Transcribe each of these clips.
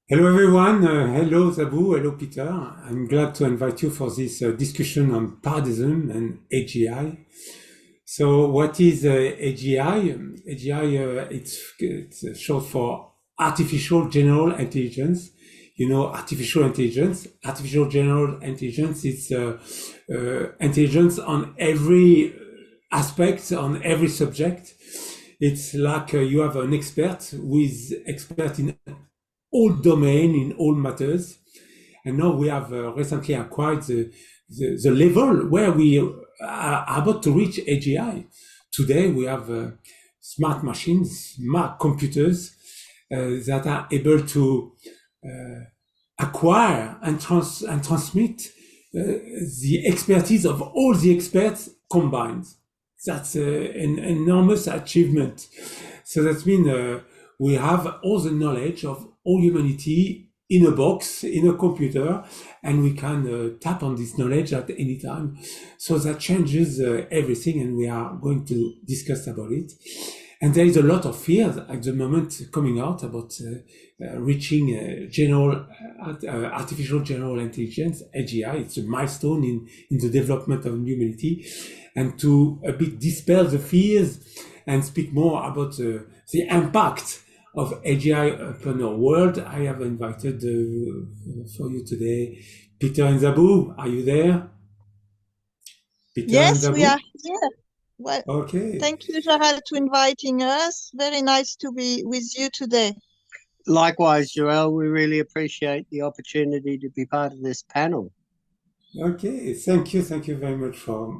Hello everyone, hello Zabou, hello Peter. I'm glad to invite you for this discussion on Paradism and AGI. So what is AGI? AGI, it's short for Artificial General Intelligence. You know, artificial intelligence. Artificial general intelligence is intelligence on every aspect, on every subject. It's like you have an expert who is expert in all domain, in all matters. And now we have recently acquired the level where we are about to reach AGI. Today we have smart machines, smart computers that are able to acquire and transmit the expertise of all the experts combined. That's an enormous achievement. So that means we have all the knowledge of all humanity in a box, in a computer, and we can tap on this knowledge at any time. So that changes everything, and we are going to discuss about it. And there is a lot of fears at the moment coming out about reaching artificial general intelligence, AGI. It's a milestone in the development of humanity, and to a bit dispel the fears and speak more about the impact of AGI upon our world, I have invited for you today Peter and Zabou. Are you there? Peter and Yes, we Zabou? are here. Well, Okay. thank you, Jarel, to inviting us. Very nice to be with you today. Likewise, Jarel, we really appreciate the opportunity to be part of this panel. Okay, thank you. Thank you very much for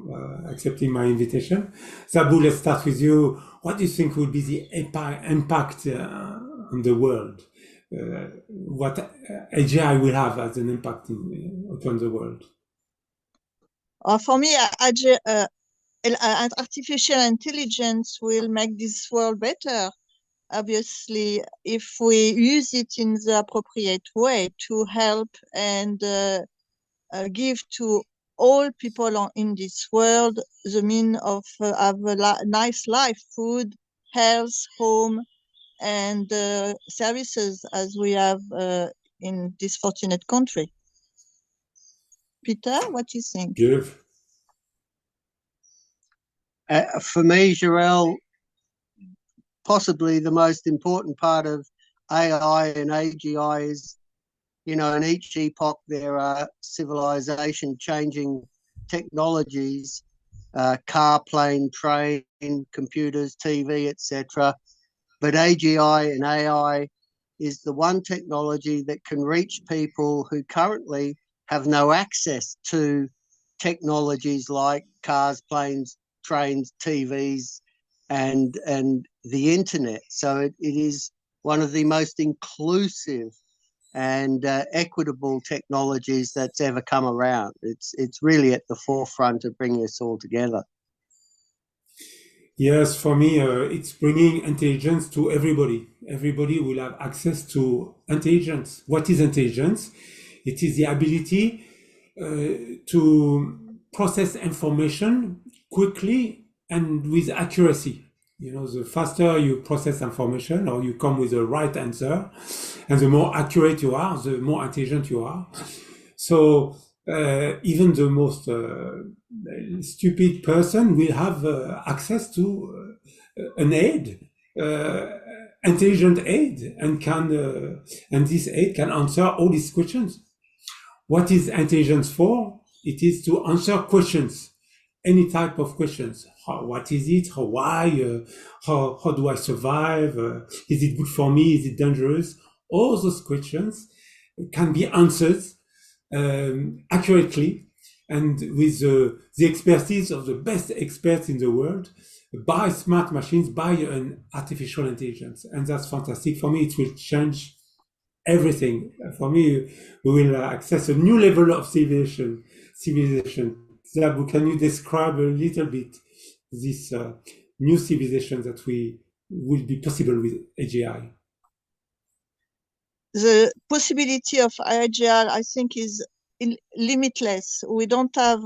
accepting my invitation. Zabou, let's start with you. What do you think will be the impact on the world? What AGI will have as an impact upon the world? For me, artificial intelligence will make this world better. Obviously, if we use it in the appropriate way to help and give to all people in this world the means of have a nice life, food, health, home, and services as we have in this fortunate country. Peter, what do you think? Good. For me, Jarel, possibly the most important part of AI and AGI is, in each epoch there are civilization-changing technologies, car, plane, train, computers, TV, etc. But AGI and AI is the one technology that can reach people who currently have no access to technologies like cars, planes, trains, TVs, and the internet. So it is one of the most inclusive and equitable technologies that's ever come around. It's really at the forefront of bringing us all together. Yes, for me, it's bringing intelligence to everybody. Everybody will have access to intelligence. What is intelligence? It is the ability to process information quickly and with accuracy. You know, the faster you process information or you come with the right answer, and the more accurate you are, the more intelligent you are. So even the most stupid person will have access to an aid, intelligent aid, and this aid can answer all these questions. What is intelligence for? It is to answer questions, any type of questions. What is it? Why? How do I survive? Is it good for me? Is it dangerous? All those questions can be answered accurately and with the expertise of the best experts in the world by smart machines, by an artificial intelligence. And that's fantastic. For me, it will change everything. For me, we will access a new level of civilization. Zabou, can you describe a little bit this new civilization that will be possible with AGI? The possibility of AGI, I think, is limitless. We don't have,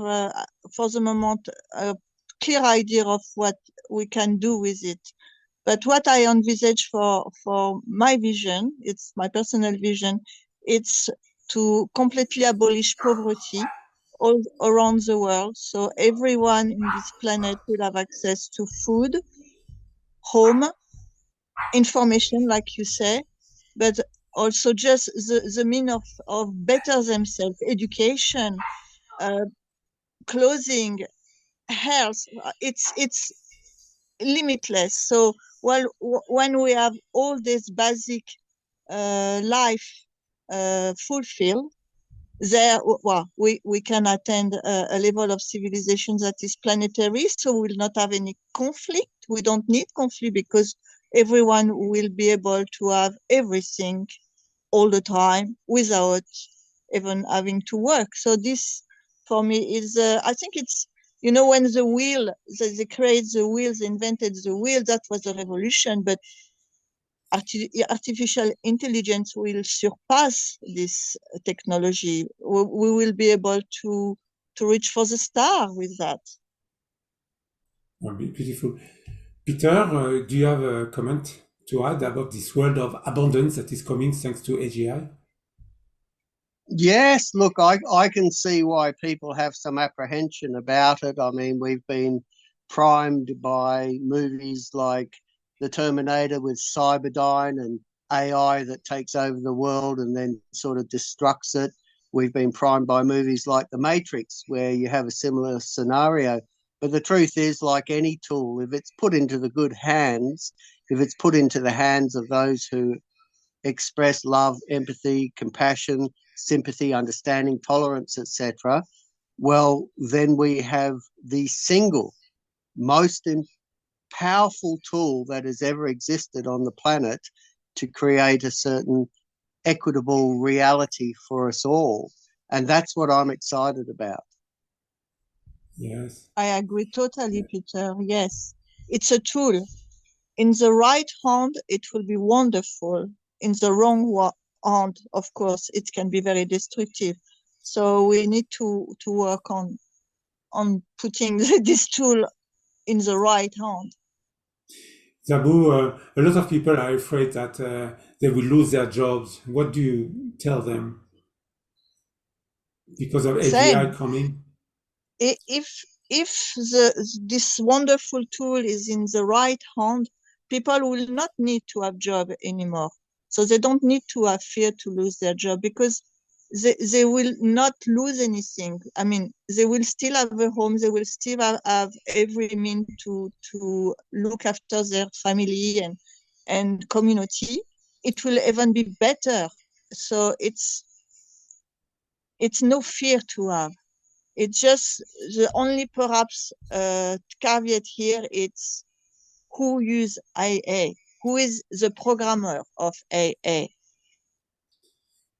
for the moment, a clear idea of what we can do with it. But what I envisage for my vision, it's my personal vision, it's to completely abolish poverty all around the world. So everyone in this planet will have access to food, home, information, like you say, but also just the mean of better themselves, education, clothing, health. It's limitless. So when we have all this basic life fulfilled, there, well, we can attain a level of civilization that is planetary, so we will not have any conflict. We don't need conflict because everyone will be able to have everything all the time without even having to work. So this, for me, is, I think it's, when the wheel, they create the wheel, they invented the wheel, that was a revolution, but artificial intelligence will surpass this technology. We will be able to reach for the star with that. Beautiful. Peter, do you have a comment to add about this world of abundance that is coming thanks to AGI? Yes, look, I can see why people have some apprehension about it. I mean, we've been primed by movies like The Terminator with Cyberdyne and AI that takes over the world and then sort of destructs it. We've been primed by movies like The Matrix, where you have a similar scenario. But the truth is, like any tool, if it's put into the good hands, if it's put into the hands of those who express love, empathy, compassion, sympathy, understanding, tolerance, etc., well, then we have the single most powerful tool that has ever existed on the planet to create a certain equitable reality for us all. And that's what I'm excited about. Yes. I agree totally, Peter. Yes, it's a tool. In the right hand, it will be wonderful. In the wrong hand, of course, it can be very destructive. So we need to work on putting this tool in the right hand. Zabou, a lot of people are afraid that they will lose their jobs. What do you tell them? Because of AGI Same. coming? If this wonderful tool is in the right hand, people will not need to have job anymore. So they don't need to have fear to lose their job because they will not lose anything. I mean, they will still have a home. They will still have every mean to look after their family and community. It will even be better. So it's no fear to have. It's just the only perhaps caveat here. It's who use AI, who is the programmer of AI.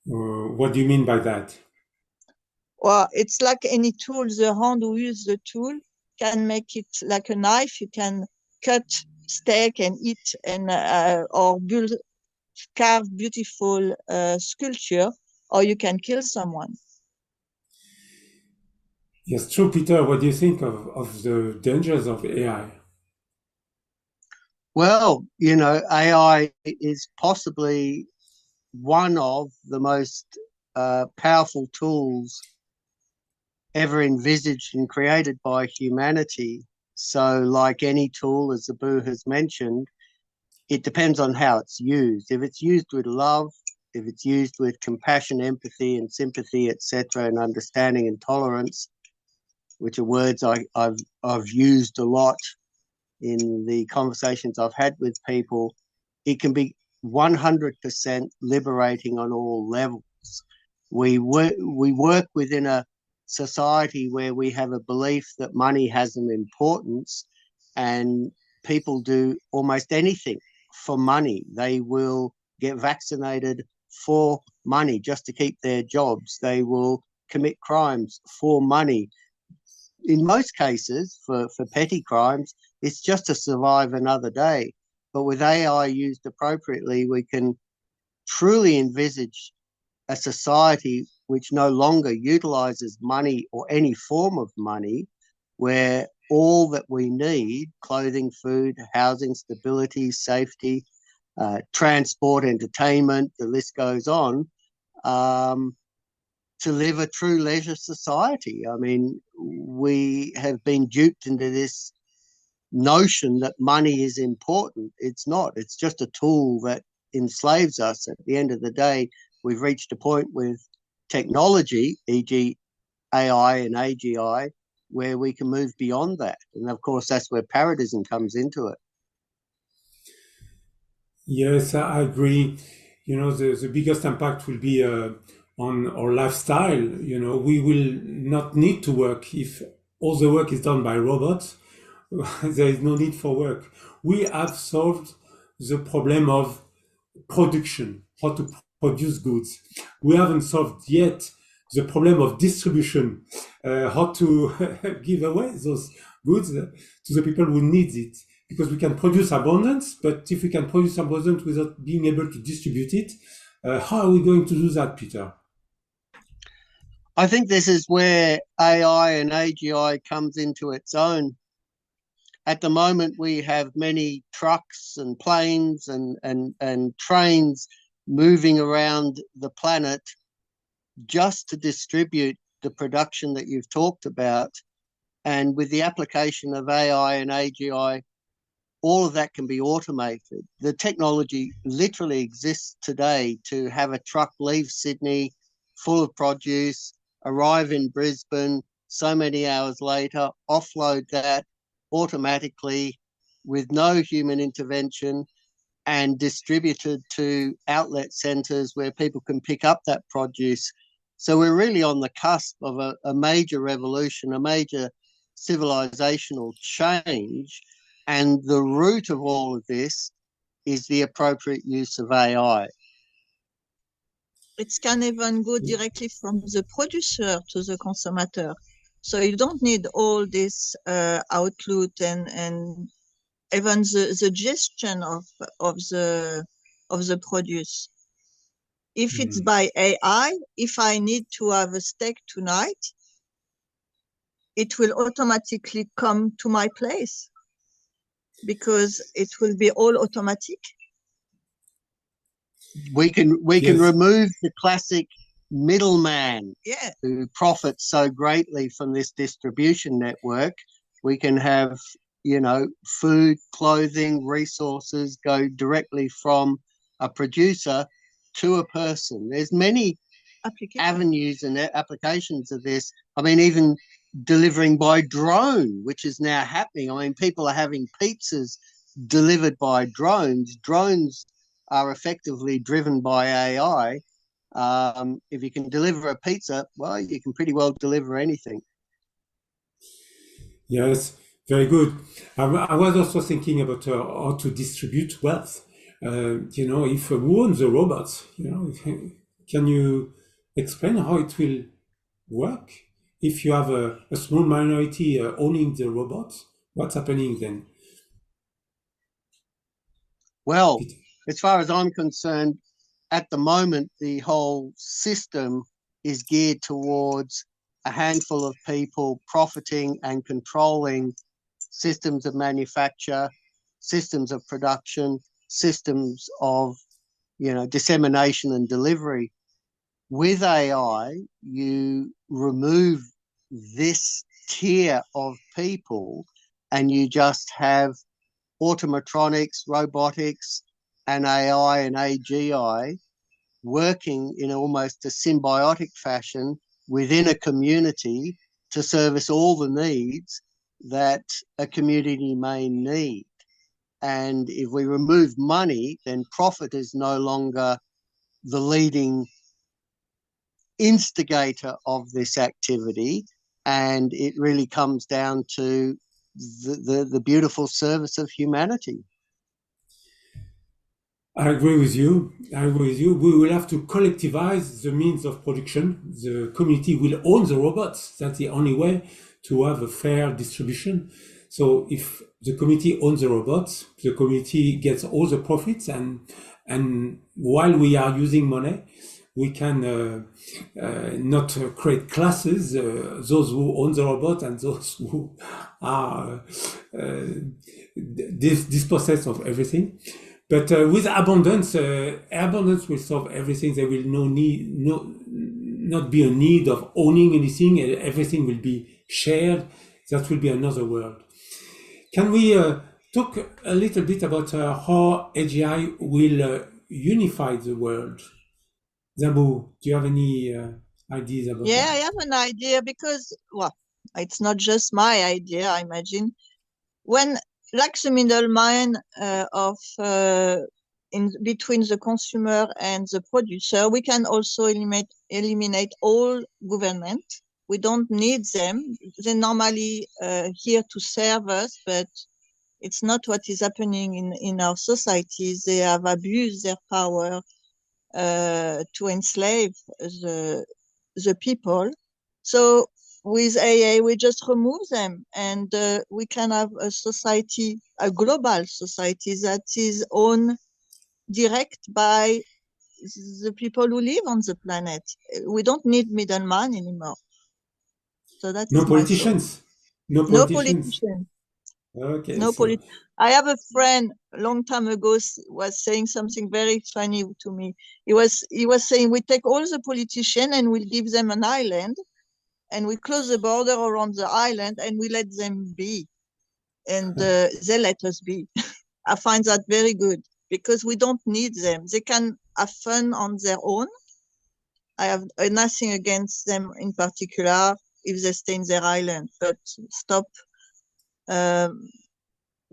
What do you mean by that? Well, it's like any tool. The hand who uses the tool can make it like a knife. You can cut steak and eat, and or carve beautiful sculpture, or you can kill someone. Yes, true, Peter. What do you think of the dangers of AI? Well, AI is possibly one of the most powerful tools ever envisaged and created by humanity. So, like any tool, as Zabou has mentioned, it depends on how it's used. If it's used with love, if it's used with compassion, empathy, and sympathy, etc., and understanding and tolerance, which are words I've used a lot in the conversations I've had with people, it can be 100% liberating on all levels. We work within a society where we have a belief that money has an importance, and people do almost anything for money. They will get vaccinated for money just to keep their jobs. They will commit crimes for money. In most cases, for petty crimes, it's just to survive another day. But with AI used appropriately, we can truly envisage a society which no longer utilizes money or any form of money, where all that we need: clothing, food, housing, stability, safety, transport, entertainment, the list goes on, to live a true leisure society. I mean, we have been duped into this notion that money is important. It's not. It's just a tool that enslaves us. At the end of the day, we've reached a point with technology, e.g. AI and AGI, where we can move beyond that. And of course, that's where Paradism comes into it. Yes, I agree. The biggest impact will be on our lifestyle. We will not need to work if all the work is done by robots. There is no need for work. We have solved the problem of production, how to produce goods. We haven't solved yet the problem of distribution, how to give away those goods to the people who need it. Because we can produce abundance, but if we can produce abundance without being able to distribute it, how are we going to do that, Peter? I think this is where AI and AGI comes into its own. At the moment, we have many trucks and planes and trains moving around the planet just to distribute the production that you've talked about. And with the application of AI and AGI, all of that can be automated. The technology literally exists today to have a truck leave Sydney full of produce, arrive in Brisbane so many hours later, offload that automatically with no human intervention, and distributed to outlet centres where people can pick up that produce. So we're really on the cusp of a major revolution, a major civilizational change. And the root of all of this is the appropriate use of AI. It can even go directly from the producer to the consumer. So you don't need all this outlet and even the gestion of the produce. If it's by AI, if I need to have a steak tonight, it will automatically come to my place because it will be all automatic. We can remove the classic middleman who profits so greatly from this distribution network. We can have, food, clothing, resources go directly from a producer to a person. There's many avenues and applications of this. I mean, even delivering by drone, which is now happening. I mean, people are having pizzas delivered by drones. Drones are effectively driven by AI. If you can deliver a pizza, well, you can pretty well deliver anything. Yes, very good. I was also thinking about how to distribute wealth. If who owns the robots, can you explain how it will work? If you have a small minority owning the robots, what's happening then? Well, as far as I'm concerned, at the moment, the whole system is geared towards a handful of people profiting and controlling systems of manufacture, systems of production, systems of, dissemination and delivery. With AI, you remove this tier of people and you just have automatronics, robotics, and AI and AGI working in almost a symbiotic fashion within a community to service all the needs that a community may need. And if we remove money, then profit is no longer the leading instigator of this activity, and it really comes down to the beautiful service of humanity. I agree with you. We will have to collectivize the means of production. The community will own the robots. That's the only way to have a fair distribution. So if the community owns the robots, the community gets all the profits, and while we are using money, we can not create classes, those who own the robot and those who are dispossessed of everything. But with abundance will solve everything. There will not be a need of owning anything. Everything will be shared. That will be another world. Can we talk a little bit about how AGI will unify the world? Zabou, do you have any ideas about Yeah, that? I have an idea because, well, it's not just my idea, I imagine. When, like the middleman of in between the consumer and the producer, we can also eliminate all government. We don't need them. They're normally here to serve us, but it's not what is happening in our societies. They have abused their power to enslave the people. So with AA, we just remove them, and we can have a society, a global society that is owned direct by the people who live on the planet. We don't need middleman anymore. So that No is my thought. politicians? No No politicians? politician. Okay, No so I have a friend a long time ago was saying something very funny to me. He was saying we take all the politicians and we'll give them an island, and we close the border around the island and we let them be, and they let us be. I find that very good because we don't need them. They can have fun on their own. I have nothing against them in particular if they stay in their island, but stop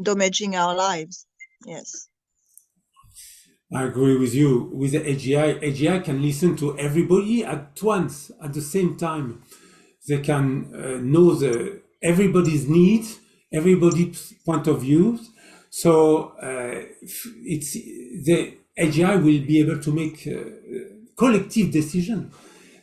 damaging our lives. Yes. I agree with you. With the AGI can listen to everybody at once, at the same time. They can know everybody's needs, everybody's point of view. So it's the AGI will be able to make collective decision.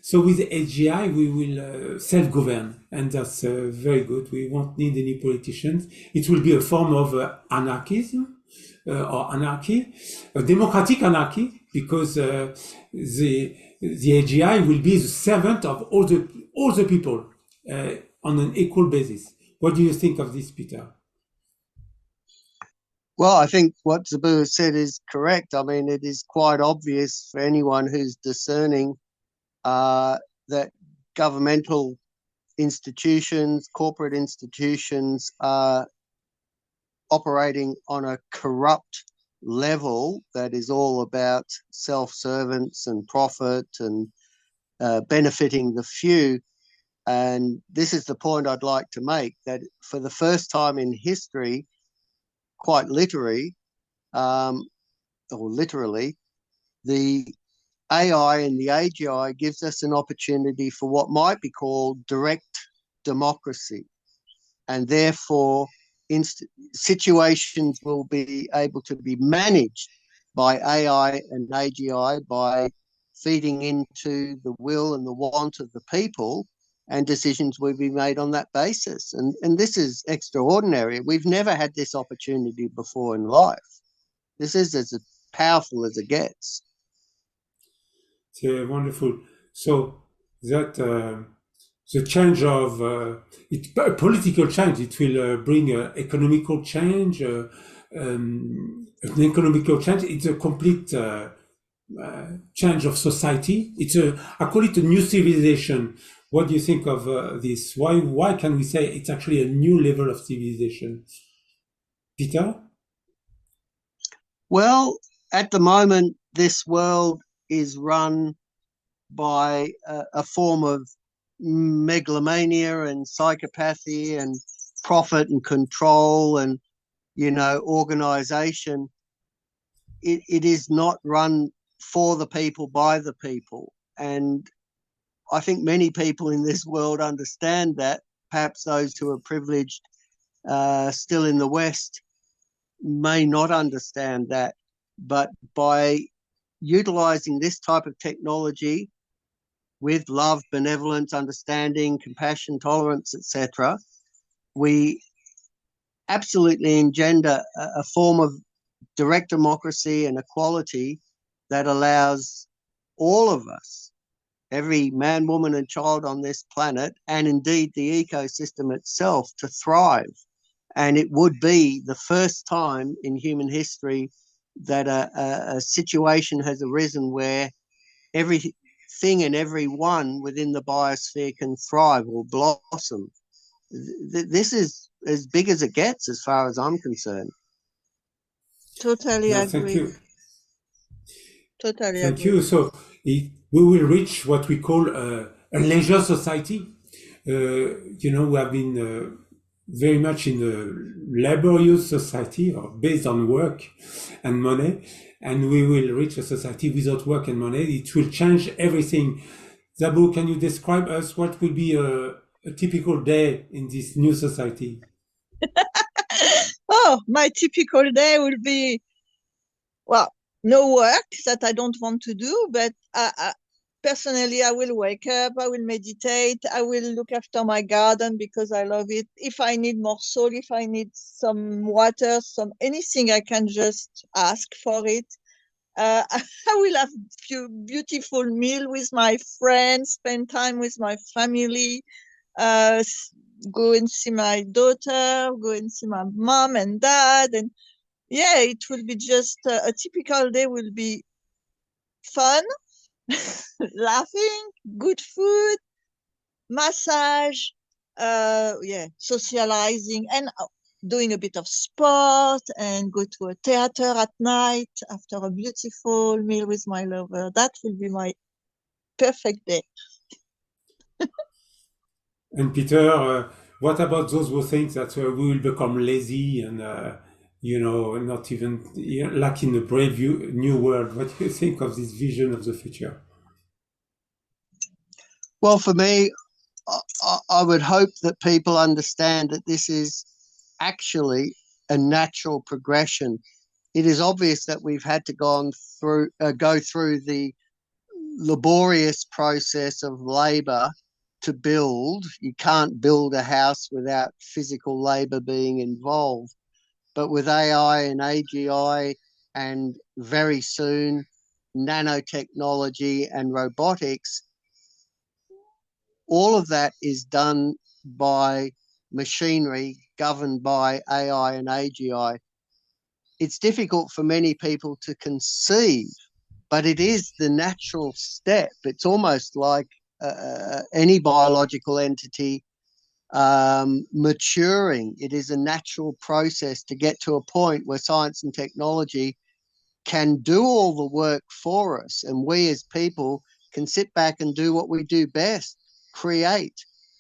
So with AGI, we will self-govern, and that's very good. We won't need any politicians. It will be a form of anarchism or anarchy, a democratic anarchy, because the AGI will be the servant of all the people on an equal basis. What do you think of this, Peter? Well, I think what Zabou said is correct. I mean, it is quite obvious for anyone who's discerning that governmental institutions, corporate institutions are operating on a corrupt level that is all about self-servants and profit and benefiting the few. And this is the point I'd like to make, that for the first time in history, quite literally, the AI and the AGI gives us an opportunity for what might be called direct democracy. And therefore, situations will be able to be managed by AI and AGI by feeding into the will and the want of the people, and decisions will be made on that basis. And this is extraordinary. We've never had this opportunity before in life. This is as powerful as it gets. It's wonderful. So that the change of a political change, it will bring economical change, an economical change. It's a complete change of society. I call it a new civilization. What do you think of this? Why can we say it's actually a new level of civilization? Peter? Well, at the moment, this world is run by a form of megalomania and psychopathy and profit and control and, organization. It is not run for the people, by the people. And I think many people in this world understand that. Perhaps those who are privileged still in the West may not understand that. But by utilizing this type of technology with love, benevolence, understanding, compassion, tolerance, etc., we absolutely engender a form of direct democracy and equality that allows all of us, every man, woman, and child on this planet, and indeed the ecosystem itself, to thrive. And it would be the first time in human history that a situation has arisen where everything and everyone within the biosphere can thrive or blossom. This is as big as it gets, as far as I'm concerned. Totally Yeah, thank agree. you. Totally Thank agree. you. So we will reach what we call a leisure society. You know, we have been very much in a laborious society or based on work and money, and we will reach a society without work and money. It will change everything. Zabou, can you describe us what will be a typical day in this new society? Oh, my typical day will be, well, no work that I don't want to do, but personally, I will wake up, I will meditate, I will look after my garden because I love it. If I need more soil, if I need some water, some anything, I can just ask for it. I will have beautiful meal with my friends, spend time with my family, go and see my daughter, go and see my mom and dad, and yeah, it will be just a typical day. Will be fun, laughing, good food, massage, yeah, socializing, and doing a bit of sport, and go to a theater at night after a beautiful meal with my lover. That will be my perfect day. And Peter, what about those who think that we will become lazy and, you know, not even like in a brave new world? What do you think of this vision of the future? Well, for me, I would hope that people understand that this is actually a natural progression. It is obvious that we've had to go through the laborious process of labor to build. You can't build a house without physical labor being involved. But with AI and AGI, and very soon nanotechnology and robotics, all of that is done by machinery governed by AI and AGI. It's difficult for many people to conceive, but it is the natural step. It's almost like any biological entity maturing. It is a natural process to get to a point where science and technology can do all the work for us, and we as people can sit back and do what we do best: create,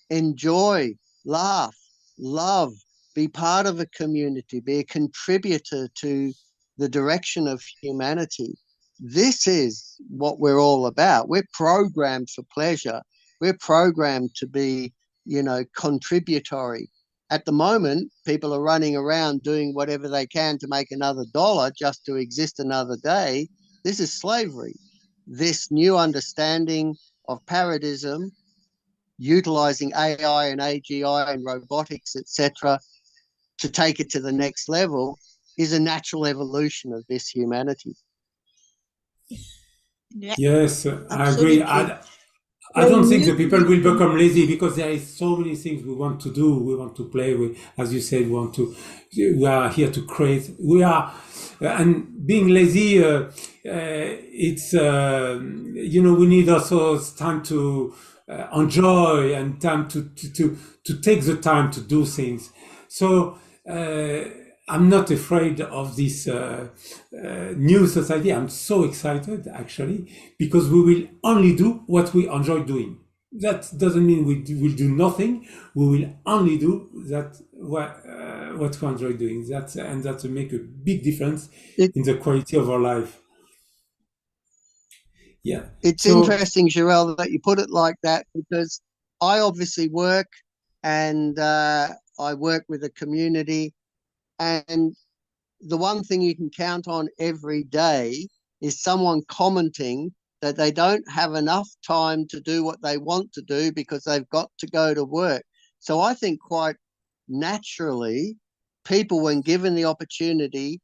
enjoy, laugh, love, be part of a community, be a contributor to the direction of humanity. This is what we're all about. We're programmed for pleasure. We're programmed to be, contributory. At the moment, people are running around doing whatever they can to make another dollar just to exist another day. This is slavery. This new understanding of paradism, utilizing AI and AGI and robotics, etc., to take it to the next level, is a natural evolution of this humanity. Yeah, Yes, I agree. absolutely. I don't think the people will become lazy because there is so many things we want to do. We want to play with, as you said, we are here to create. We are, and being lazy, we need also time to enjoy and time to take the time to do things. So, I'm not afraid of this new society. I'm so excited, actually, because we will only do what we enjoy doing. That doesn't mean we'll do nothing. We will only do what we enjoy doing. That will make a big difference in the quality of our life. Yeah. It's interesting, Jarel, that you put it like that, because I obviously work, and I work with a community, and the one thing you can count on every day is someone commenting that they don't have enough time to do what they want to do because they've got to go to work. So I think quite naturally, people, when given the opportunity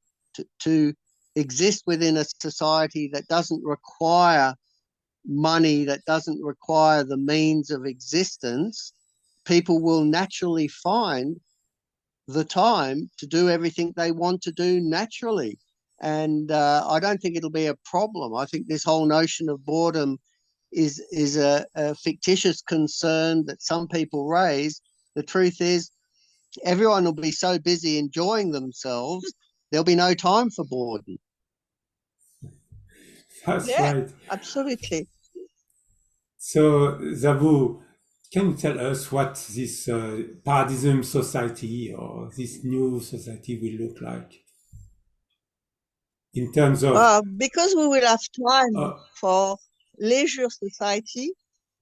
to exist within a society that doesn't require money that doesn't require the means of existence, people will naturally find the time to do everything they want to do naturally. And I don't think it'll be a problem. I think this whole notion of boredom is a fictitious concern that some people raise. The truth is, everyone will be so busy enjoying themselves, there'll be no time for boredom. That's Yeah, right. absolutely. So, Zabou, can you tell us what this Paradism society or this new society will look like in terms of? Because we will have time Uh, for leisure society,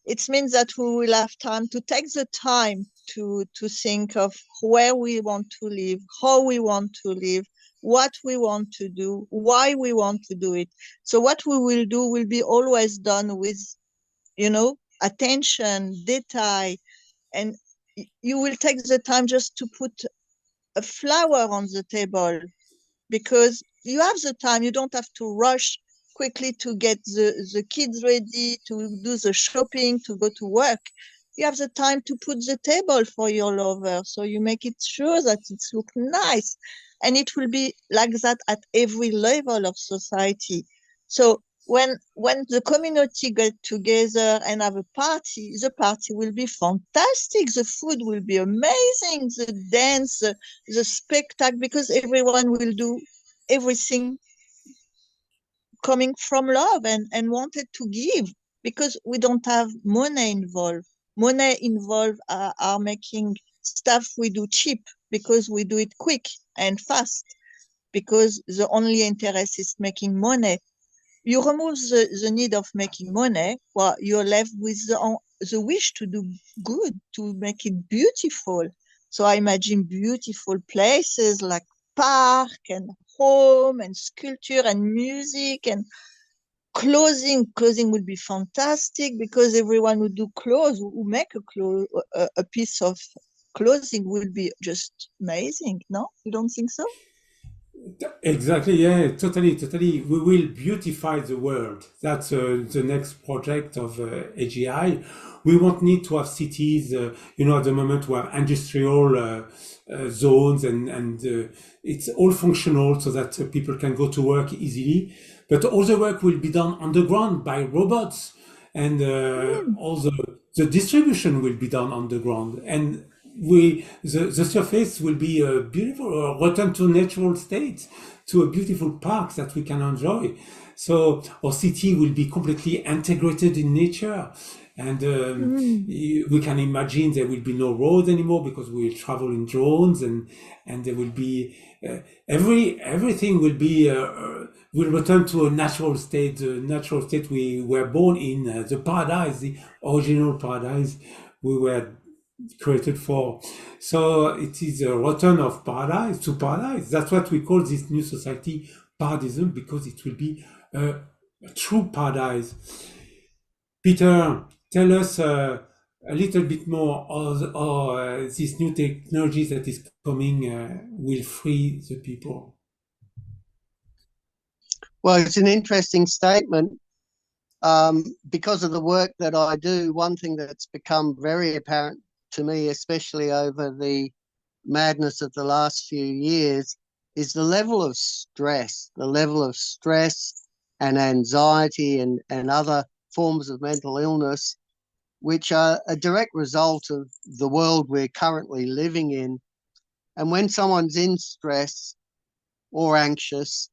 it means that we will have time to take the time to think of where we want to live, how we want to live, what we want to do, why we want to do it. So what we will do will be always done with, attention, detail, and you will take the time just to put a flower on the table because you have the time. You don't have to rush quickly to get the kids ready, to do the shopping, to go to work. You have the time to put the table for your lover. So you make it sure that it looks nice. And it will be like that at every level of society. So when the community get together and have a party, the party will be fantastic. The food will be amazing, the dance, the spectacle, because everyone will do everything coming from love and wanted to give because we don't have money involved. Money involved are making stuff we do cheap because we do it quick and fast because the only interest is making money. You remove the need of making money, well, you're left with the wish to do good, to make it beautiful. So I imagine beautiful places like park and home and sculpture and music and clothing. Clothing would be fantastic because everyone who do clothes, who make a piece of clothing would be just amazing. No, you don't think so? Exactly, yeah, totally, totally. We will beautify the world. That's the next project of AGI. We won't need to have cities. At the moment we have industrial zones and it's all functional so that people can go to work easily. But all the work will be done underground by robots, and all the distribution will be done underground. And the surface will be a beautiful, return to natural state, to a beautiful park that we can enjoy. So our city will be completely integrated in nature, and we can imagine there will be no road anymore because we will travel in drones, and there will be everything will be will return to a natural state, the natural state we were born in, the paradise, the original paradise we were created for. So it is a return of paradise to paradise. That's what we call this new society paradism, because it will be a true paradise. Peter, tell us a little bit more how this new technology that is coming will free the people. Well, it's an interesting statement. Because of the work that I do, one thing that's become very apparent to me, especially over the madness of the last few years, is the level of stress, and anxiety and other forms of mental illness, which are a direct result of the world we're currently living in. And when someone's in stress or anxious,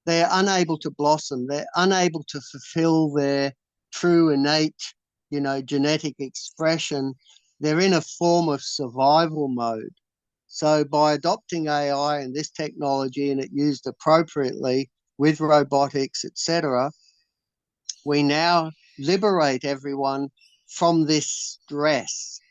they're unable to blossom. They're unable to fulfill their true innate, genetic expression. They're in a form of survival mode. So by adopting AI and this technology, and it used appropriately with robotics, etc., we now liberate everyone from this stress.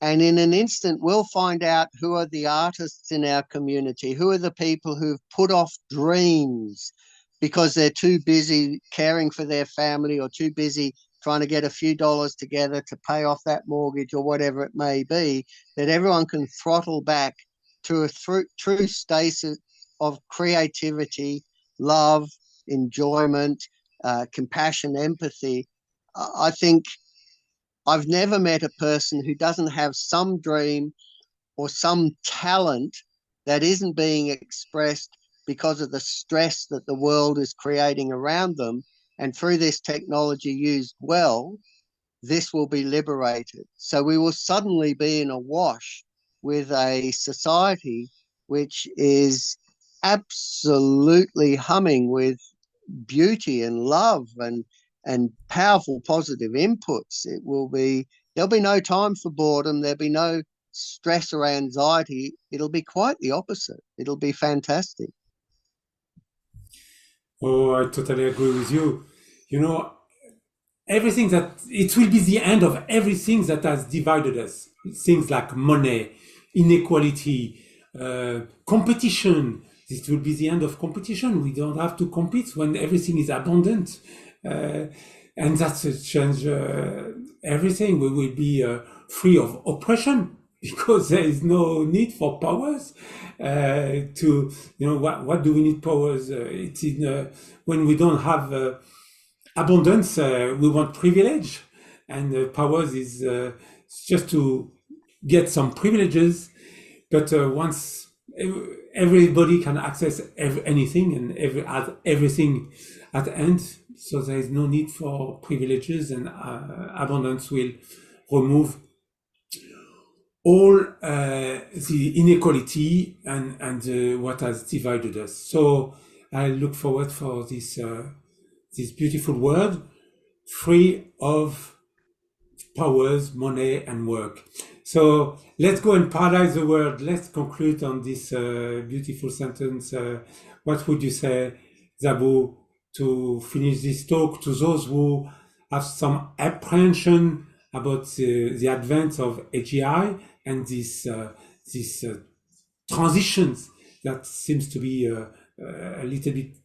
And in an instant, we'll find out who are the artists in our community, who are the people who've put off dreams because they're too busy caring for their family or too busy trying to get a few dollars together to pay off that mortgage or whatever it may be, that everyone can throttle back to a true state of creativity, love, enjoyment, compassion, empathy, I think I've never met a person who doesn't have some dream or some talent that isn't being expressed because of the stress that the world is creating around them. And through this technology used well, this will be liberated. So we will suddenly be in a wash with a society which is absolutely humming with beauty and love and powerful positive inputs. There'll be no time for boredom, there'll be no stress or anxiety. It'll be quite the opposite. It'll be fantastic. Oh, I totally agree with you. You know, everything that it will be the end of everything that has divided us. Things like money, inequality, competition. This will be the end of competition. We don't have to compete when everything is abundant. Uh, and that's a change everything. We will be free of oppression because there is no need for powers to, what do we need powers? It's in when we don't have abundance, we want privilege, and powers is just to get some privileges. But once everybody can access anything and everything at the end, so there is no need for privileges, and abundance will remove all the inequality and what has divided us. So I look forward for this beautiful world, free of powers, money, and work. So let's go and paradise the world. Let's conclude on this beautiful sentence. What would you say, Zabou, to finish this talk to those who have some apprehension about the advent of AGI and this transitions that seems to be a little bit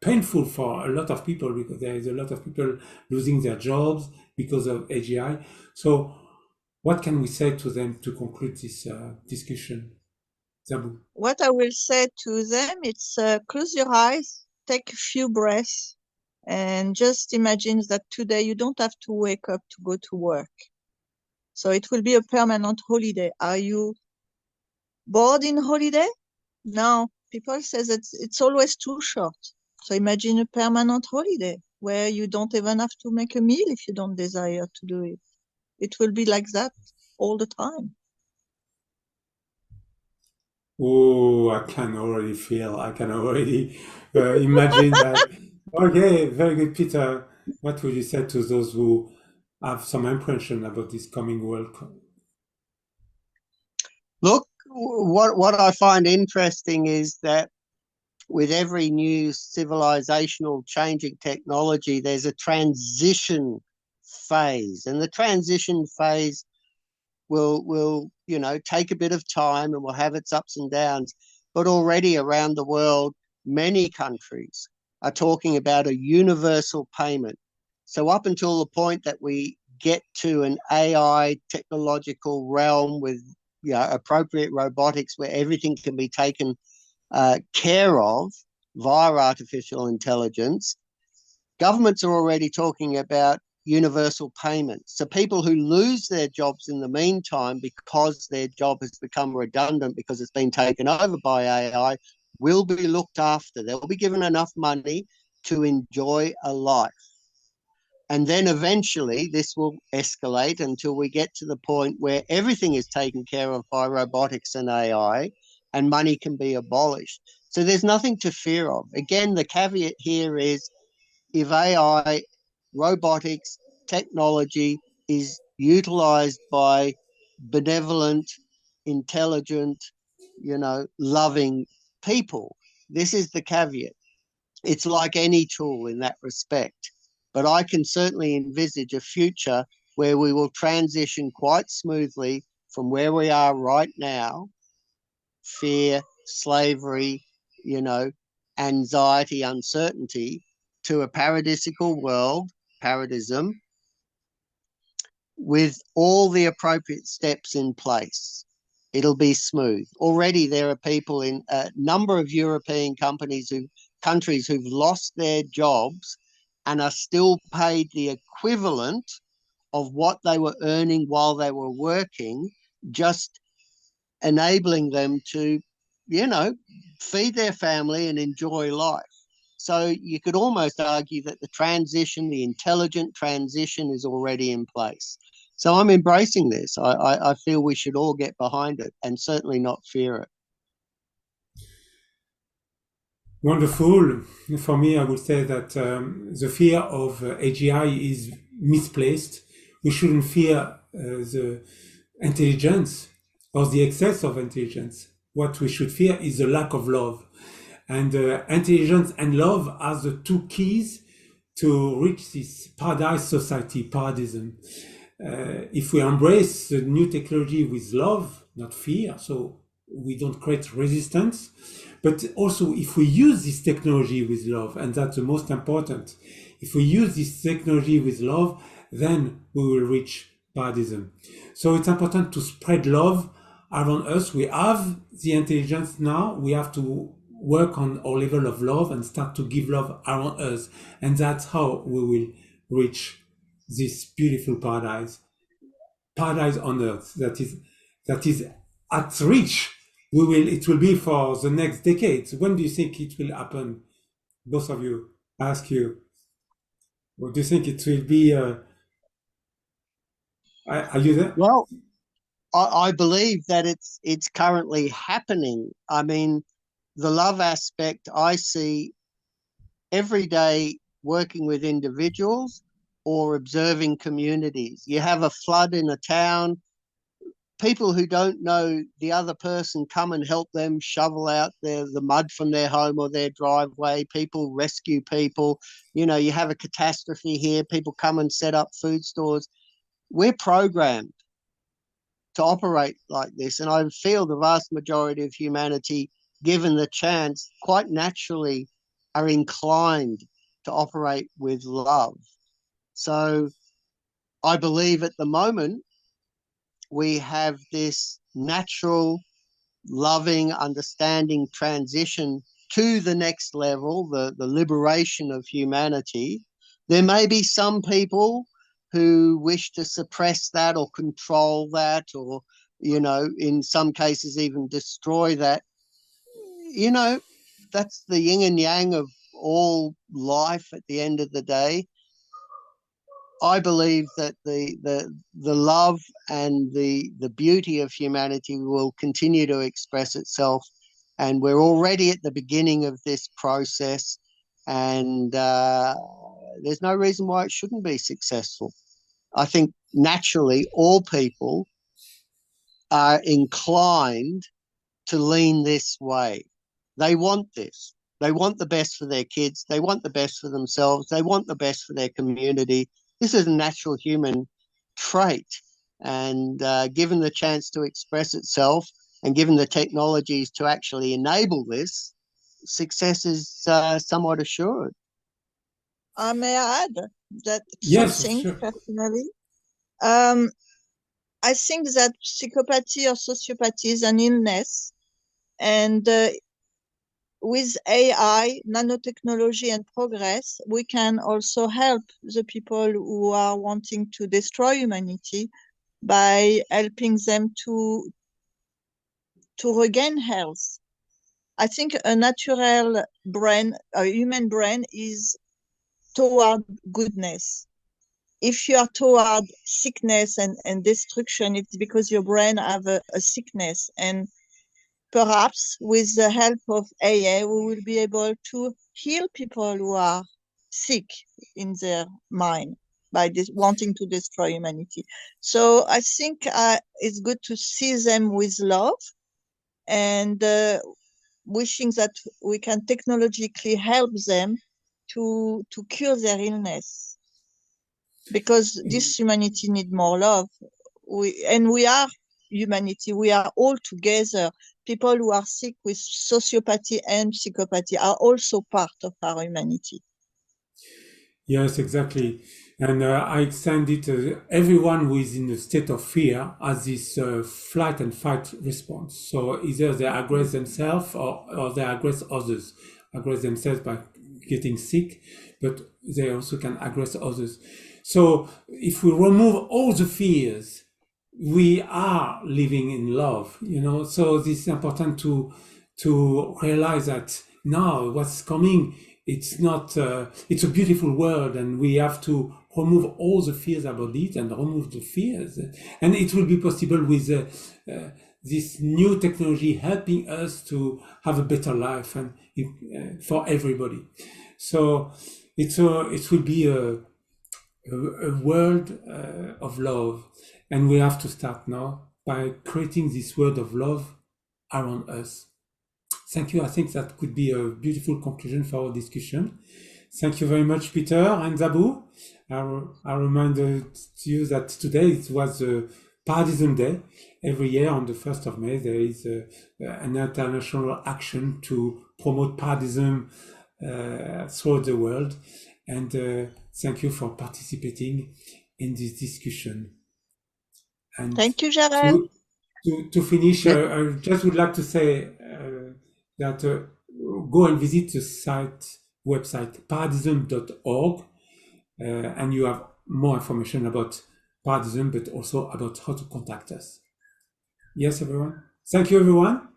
painful for a lot of people, because there is a lot of people losing their jobs because of AGI. So what can we say to them to conclude this discussion? Zabou? What I will say to them, it's close your eyes, take a few breaths, and just imagine that today you don't have to wake up to go to work. So it will be a permanent holiday. Are you bored in holiday? No. People say that it's always too short. So imagine a permanent holiday where you don't even have to make a meal if you don't desire to do it. It will be like that all the time. Oh, I can already feel, I can already imagine that. Okay, very good, Peter. What would you say to those who have some apprehension about this coming World Cup? Look, what I find interesting is that with every new civilizational changing technology, there's a transition phase, and the transition phase will take a bit of time and will have its ups and downs. But already around the world, many countries are talking about a universal payment. So up until the point that we get to an AI technological realm with appropriate robotics where everything can be taken care of via artificial intelligence, governments are already talking about universal payments. So people who lose their jobs in the meantime because their job has become redundant because it's been taken over by AI will be looked after. They'll be given enough money to enjoy a life. And then eventually this will escalate until we get to the point where everything is taken care of by robotics and AI and money can be abolished. So there's nothing to fear of. Again, the caveat here is if AI, robotics, technology is utilized by benevolent, intelligent, loving people. This is the caveat. It's like any tool in that respect. But I can certainly envisage a future where we will transition quite smoothly from where we are right now, fear, slavery, anxiety, uncertainty, to a paradisical world, paradism, with all the appropriate steps in place. It'll be smooth. Already there are people in a number of European countries who've lost their jobs and are still paid the equivalent of what they were earning while they were working, just enabling them to, feed their family and enjoy life. So you could almost argue that the intelligent transition is already in place. So I'm embracing this. I feel we should all get behind it and certainly not fear it. Wonderful. For me, I would say that the fear of AGI is misplaced. We shouldn't fear the intelligence or the excess of intelligence. What we should fear is the lack of love. And intelligence and love are the two keys to reach this paradise society, paradism. If we embrace the new technology with love, not fear, so we don't create resistance, but also if we use this technology with love, and that's the most important, if we use this technology with love, then we will reach paradism. So it's important to spread love around us. We have the intelligence now. We have to work on our level of love and start to give love around us. And that's how we will reach this beautiful paradise on earth that is at reach. It will be for the next decades. When do you think it will happen? Both of you, I ask you. What do you think it will be? Are you there? Well, I believe that it's currently happening. I mean, the love aspect I see every day working with individuals or observing communities. You have a flood in a town, people who don't know the other person come and help them shovel out the mud from their home or their driveway. People rescue people. You have a catastrophe here, people come and set up food stores. We're programmed to operate like this, and I feel the vast majority of humanity, given the chance, quite naturally are inclined to operate with love. So I believe at the moment we have this natural, loving, understanding transition to the next level, the liberation of humanity. There may be some people who wish to suppress that or control that, or, in some cases even destroy that. That's the yin and yang of all life at the end of the day. I believe that the love and the beauty of humanity will continue to express itself, and we're already at the beginning of this process, and there's no reason why it shouldn't be successful. I think naturally all people are inclined to lean this way. They want this. They want the best for their kids. They want the best for themselves. They want the best for their community. This is a natural human trait. And given the chance to express itself and given the technologies to actually enable this, success is somewhat assured. May I add that Yes, something sure. personally? I think that psychopathy or sociopathy is an illness, and with AI, nanotechnology, and progress, we can also help the people who are wanting to destroy humanity by helping them to regain health. I think a natural brain, a human brain, is toward goodness. If you are toward sickness and destruction, it's because your brain have a sickness. And perhaps with the help of AA, we will be able to heal people who are sick in their mind by wanting to destroy humanity. So I think it's good to see them with love and wishing that we can technologically help them to cure their illness, because this humanity need more love. We are humanity. We are all together. People who are sick with sociopathy and psychopathy are also part of our humanity. Yes, exactly. And I extend it, everyone who is in a state of fear has this flight and fight response. So either they aggress themselves or they aggress others. Aggress themselves by getting sick, but they also can aggress others. So if we remove all the fears, we are living in love, you know. So this is important to realize that now what's coming, it's not it's a beautiful world, and we have to remove all the fears about it and remove the fears, and it will be possible with this new technology helping us to have a better life and for everybody. So it will be a world of love, and we have to start now by creating this world of love around us. Thank you. I think that could be a beautiful conclusion for our discussion. Thank you very much, Peter and Zabou. I remind you that today it was Paradism Day. Every year on the 1st of May, there is an international action to promote Paradism throughout the world. And thank you for participating in this discussion. And thank you, Jarel. To finish, I just would like to say that go and visit the website paradism.org, and you have more information about Paradism, but also about how to contact us. Yes, everyone. Thank you, everyone.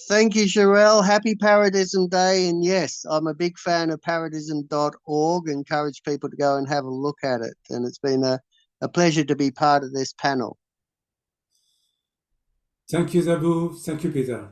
Thank you, Jarel. Happy Paradism Day. And yes, I'm a big fan of paradism.org. Encourage people to go and have a look at it. And it's been a pleasure to be part of this panel. Thank you, Zabou. Thank you, Peter.